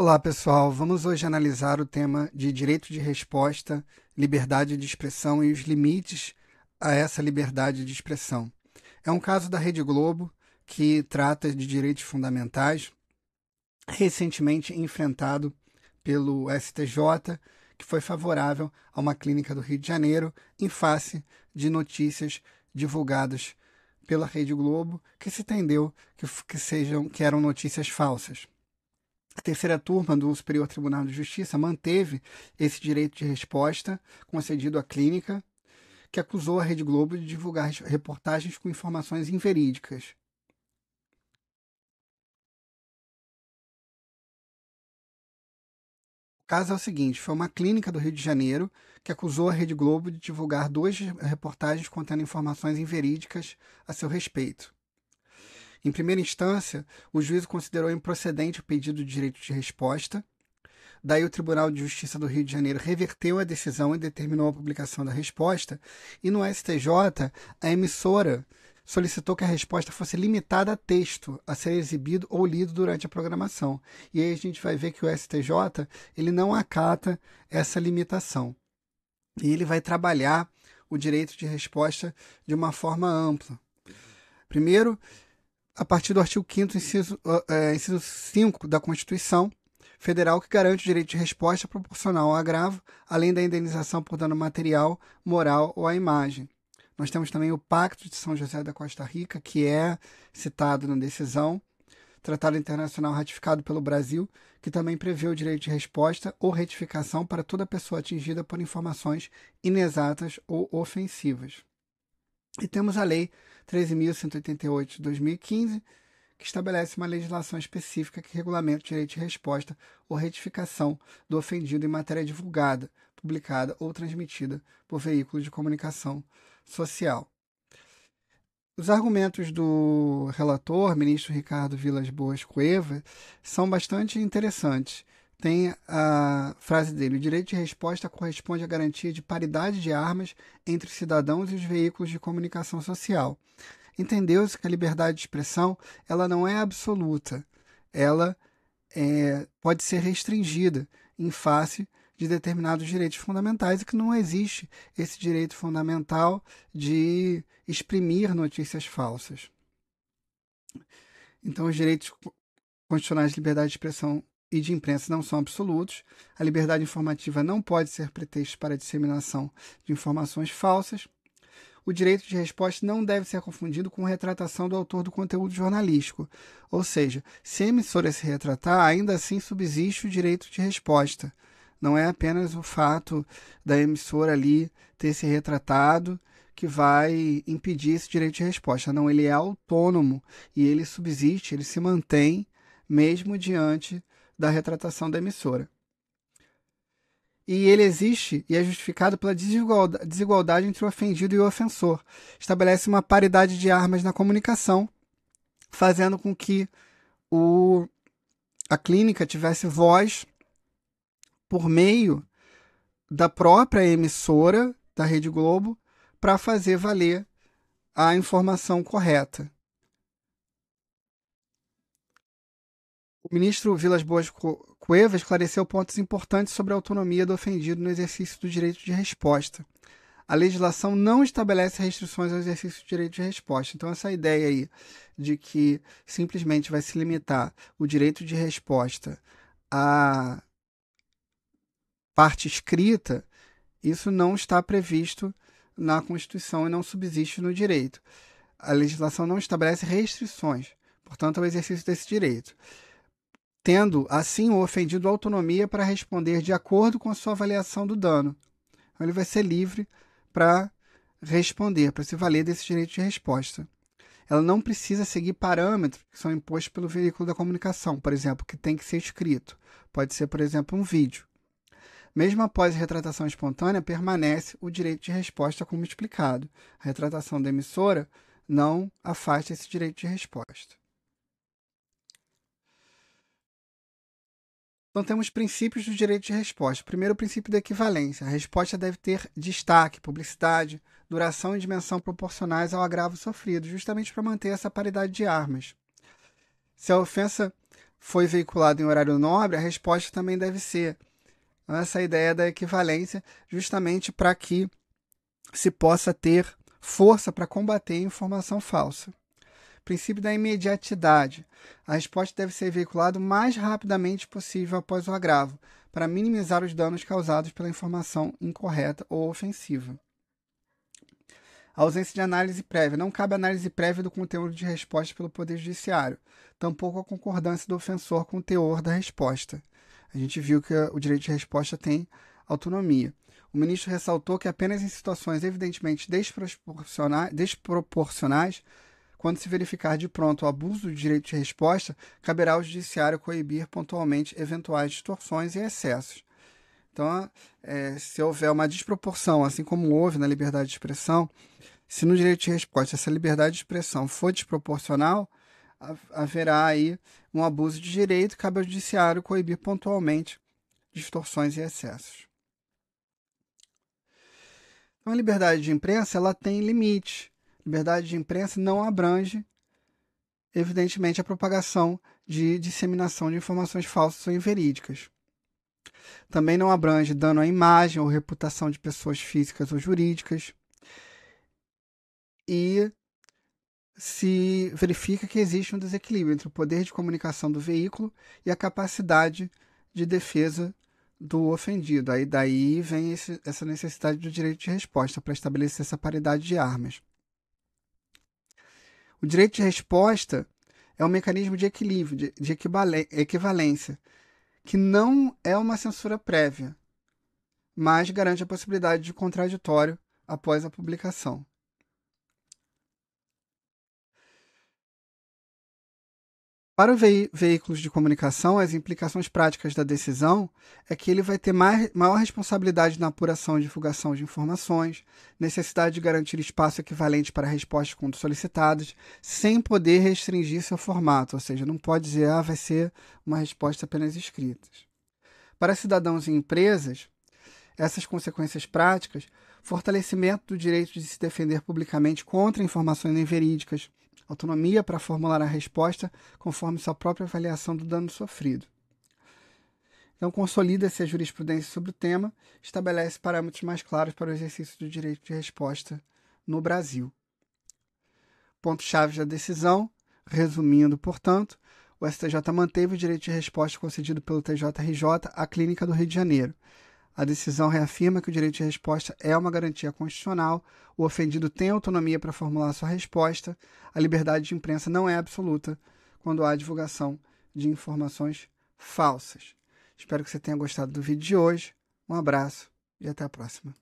Olá, pessoal. Vamos hoje analisar o tema de direito de resposta, liberdade de expressão e os limites a essa liberdade de expressão. É um caso da Rede Globo que trata de direitos fundamentais, recentemente enfrentado pelo STJ, que foi favorável a uma clínica do Rio de Janeiro em face de notícias divulgadas pela Rede Globo que se entendeu que eram notícias falsas. A terceira turma do Superior Tribunal de Justiça manteve esse direito de resposta concedido à clínica, que acusou a Rede Globo de divulgar reportagens com informações inverídicas. O caso é o seguinte: foi uma clínica do Rio de Janeiro que acusou a Rede Globo de divulgar duas reportagens contendo informações inverídicas a seu respeito. Em primeira instância, o juízo considerou improcedente o pedido de direito de resposta. Daí o Tribunal de Justiça do Rio de Janeiro reverteu a decisão e determinou a publicação da resposta. E no STJ, a emissora solicitou que a resposta fosse limitada a texto, a ser exibido ou lido durante a programação. E aí a gente vai ver que o STJ ele não acata essa limitação. E ele vai trabalhar o direito de resposta de uma forma ampla. Primeiro, a partir do artigo 5º, inciso 5 da Constituição Federal, que garante o direito de resposta proporcional ao agravo, além da indenização por dano material, moral ou à imagem. Nós temos também o Pacto de São José da Costa Rica, que é citado na decisão, tratado internacional ratificado pelo Brasil, que também prevê o direito de resposta ou retificação para toda pessoa atingida por informações inexatas ou ofensivas. E temos a Lei 13.188 de 2015, que estabelece uma legislação específica que regulamenta o direito de resposta ou retificação do ofendido em matéria divulgada, publicada ou transmitida por veículos de comunicação social. Os argumentos do relator, ministro Ricardo Vilas Boas Cueva, são bastante interessantes. Tem a frase dele: o direito de resposta corresponde à garantia de paridade de armas entre os cidadãos e os veículos de comunicação social. Entendeu-se que a liberdade de expressão ela não é absoluta, ela pode ser restringida em face de determinados direitos fundamentais e que não existe esse direito fundamental de exprimir notícias falsas. Então, os direitos constitucionais de liberdade de expressão e de imprensa não são absolutos. A liberdade informativa não pode ser pretexto para a disseminação de informações falsas. O direito de resposta não deve ser confundido com retratação do autor do conteúdo jornalístico. Ou seja, se a emissora se retratar, ainda assim subsiste o direito de resposta. Não é apenas o fato da emissora ali ter se retratado que vai impedir esse direito de resposta. Não, ele é autônomo e ele subsiste, ele se mantém mesmo diante da retratação da emissora. E ele existe e é justificado pela desigualdade entre o ofendido e o ofensor. Estabelece uma paridade de armas na comunicação, fazendo com que a clínica tivesse voz por meio da própria emissora da Rede Globo para fazer valer a informação correta. O ministro Vilas Boas Cueva esclareceu pontos importantes sobre a autonomia do ofendido no exercício do direito de resposta. A legislação não estabelece restrições ao exercício do direito de resposta. Então, essa ideia aí de que simplesmente vai se limitar o direito de resposta à parte escrita, isso não está previsto na Constituição e não subsiste no direito. A legislação não estabelece restrições, portanto, ao exercício desse direito, tendo, assim, o ofendido autonomia para responder de acordo com a sua avaliação do dano. Então, ele vai ser livre para responder, para se valer desse direito de resposta. Ela não precisa seguir parâmetros que são impostos pelo veículo da comunicação, por exemplo, que tem que ser escrito. Pode ser, por exemplo, um vídeo. Mesmo após a retratação espontânea, permanece o direito de resposta como explicado. A retratação da emissora não afasta esse direito de resposta. Então, temos princípios do direito de resposta. Primeiro, o princípio da equivalência. A resposta deve ter destaque, publicidade, duração e dimensão proporcionais ao agravo sofrido, justamente para manter essa paridade de armas. Se a ofensa foi veiculado em horário nobre, a resposta também deve ser. Então, essa ideia da equivalência, justamente para que se possa ter força para combater a informação falsa. Princípio da imediatidade. A resposta deve ser veiculada o mais rapidamente possível após o agravo, para minimizar os danos causados pela informação incorreta ou ofensiva. A ausência de análise prévia. Não cabe análise prévia do conteúdo de resposta pelo Poder Judiciário, tampouco a concordância do ofensor com o teor da resposta. A gente viu que o direito de resposta tem autonomia. O ministro ressaltou que apenas em situações evidentemente desproporcionais, quando se verificar de pronto o abuso do direito de resposta, caberá ao judiciário coibir pontualmente eventuais distorções e excessos. Então, se houver uma desproporção, assim como houve na liberdade de expressão, se no direito de resposta essa liberdade de expressão for desproporcional, haverá aí um abuso de direito e cabe ao judiciário coibir pontualmente distorções e excessos. Então, a liberdade de imprensa ela tem limite. Liberdade de imprensa não abrange, evidentemente, a propagação de disseminação de informações falsas ou inverídicas. Também não abrange dano à imagem ou reputação de pessoas físicas ou jurídicas. E se verifica que existe um desequilíbrio entre o poder de comunicação do veículo e a capacidade de defesa do ofendido. Aí daí vem essa necessidade do direito de resposta para estabelecer essa paridade de armas. O direito de resposta é um mecanismo de equilíbrio, de equivalência, que não é uma censura prévia, mas garante a possibilidade de contraditório após a publicação. Para veículos de comunicação, as implicações práticas da decisão é que ele vai ter maior responsabilidade na apuração e divulgação de informações, necessidade de garantir espaço equivalente para respostas quando solicitadas, sem poder restringir seu formato, ou seja, não pode dizer vai ser uma resposta apenas escrita. Para cidadãos e empresas, essas consequências práticas, fortalecimento do direito de se defender publicamente contra informações inverídicas, autonomia para formular a resposta conforme sua própria avaliação do dano sofrido. Então, consolida-se a jurisprudência sobre o tema, estabelece parâmetros mais claros para o exercício do direito de resposta no Brasil. Pontos-chave da decisão, resumindo, portanto, o STJ manteve o direito de resposta concedido pelo TJRJ à Clínica do Rio de Janeiro. A decisão reafirma que o direito de resposta é uma garantia constitucional, o ofendido tem autonomia para formular sua resposta, a liberdade de imprensa não é absoluta quando há divulgação de informações falsas. Espero que você tenha gostado do vídeo de hoje. Um abraço e até a próxima.